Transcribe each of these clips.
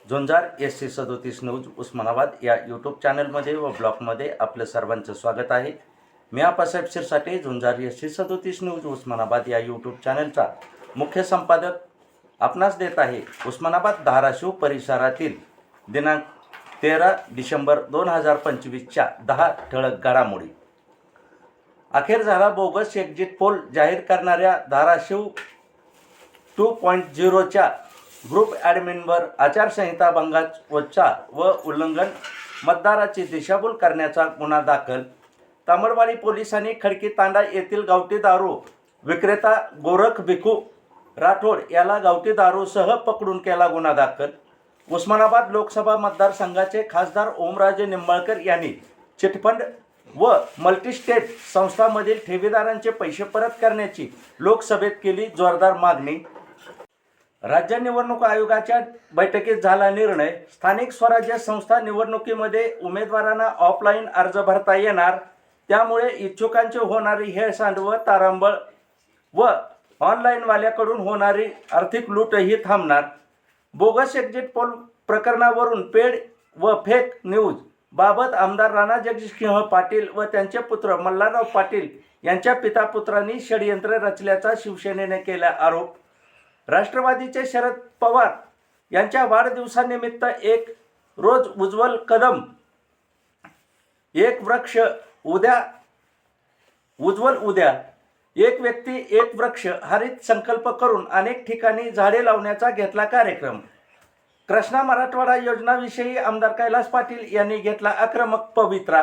झुंजार SC37 news Osmanabad या YouTube चॅनलमध्ये व ब्लॉगमध्ये आपलं सर्वांचं स्वागत आहे। मी आप्पासाहेब शिरसाटे झुंजार SC37 न्यूज उस्मानाबाद या यूट्यूब चॅनलचा मुख्य संपादक आपणास देत आहे। उस्मानाबाद धाराशिव परिसरातील दिनांक 13 डिसेंबर 2025च्या 10 ठळक घडामोडी। अखेर झाला बोगस एक्झिट पोल जाहीर करणाऱ्या धाराशिव 2.0च्या ग्रुप ॲडमिनवर आचारसंहिता भंगाचा व उल्लंघन मतदाराची दिशाभूल करण्याचा गुन्हा दाखल। तामडवाडी पोलिसांनी खडकी तांडा येथील गावठी दारू विक्रेता गोरख भिकू राठोड याला गावठी दारूसह पकडून केला गुन्हा दाखल। उस्मानाबाद लोकसभा मतदारसंघाचे खासदार ओमराजे निंबाळकर यांनी चिटफंड व मल्टीस्टेट संस्थांमधील ठेवीदारांचे पैसे परत करण्याची लोकसभेत केली जोरदार मागणी। राज्य निवडणूक आयोगाच्या बैठकीत झाला निर्णय। स्थानिक स्वराज्य संस्था निवडणुकीमध्ये उमेदवारांना ऑफलाईन अर्ज भरता येणार, त्यामुळे इच्छुकांची होणारी हेळसांड व तारांबळ व ऑनलाईनवाल्याकडून होणारी आर्थिक लूटही थांबणार। बोगस एक्झिट पोल प्रकरणावरून पेड व फेक न्यूज बाबत आमदार राणा जगजितसिंह पाटील व त्यांचे पुत्र मल्हारराव पाटील यांच्या पितापुत्रांनी षडयंत्र रचल्याचा शिवसेनेने केला आरोप। राष्ट्रवादीचे शरद पवार यांच्या वाढदिवसानिमित्त एक रोज उज्ज्वल कदम एक वृक्ष उज्ज्वल उद्या एक व्यक्ती एक वृक्ष हरित संकल्प करून अनेक ठिकाणी झाडे लावण्याचा घेतला कार्यक्रम। कृष्णा मराठवाडा योजनाविषयी आमदार कैलास पाटील यांनी घेतला आक्रमक पवित्रा।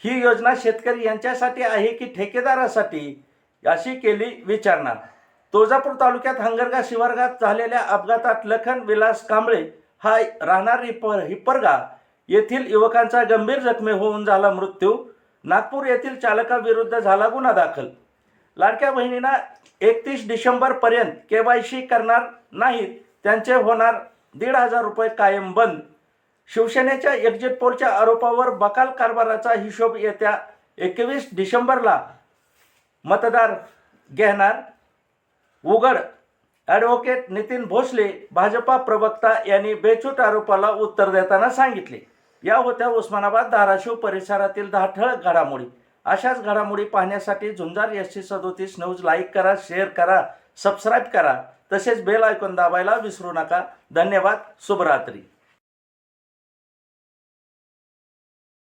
ही योजना शेतकरी यांच्यासाठी आहे की ठेकेदारासाठी, अशी केली विचारणा। तुळजापूर तालुक्यात हंगरगा शिवारात झालेल्या अपघातात लखन विलास कांबळे हा राहणार हिप्परगा येथील युवकांचा गंभीर जखमी होऊन झाला मृत्यू। नागपूर येथील चालकाविरुद्ध झाला गुन्हा दाखल। लाडक्या बहिणींना 31 डिसेंबरपर्यंत KYC करणार नाहीत त्यांचे होणार 1,500 रुपये कायम बंद। शिवसेनेच्या एक्झिट पोलच्या आरोपावर बकाल कारभाराचा हिशोब येत्या 21 डिसेंबरला मतदार घेणार उघड। ॲडव्होकेट नितीन भोसले भाजपा प्रवक्ता यांनी बेछूट आरोपाला उत्तर देताना सांगितले। या होत्या उस्मानाबाद धाराशिव परिसरातील 10 ठळक घडामोडी। अशाच घडामोडी पाहण्यासाठी झुंजार SC37 न्यूज लाईक करा, शेअर करा, सबस्क्राईब करा, तसेच बेल आयकॉन दाबायला विसरू नका। धन्यवाद। शुभरात्री।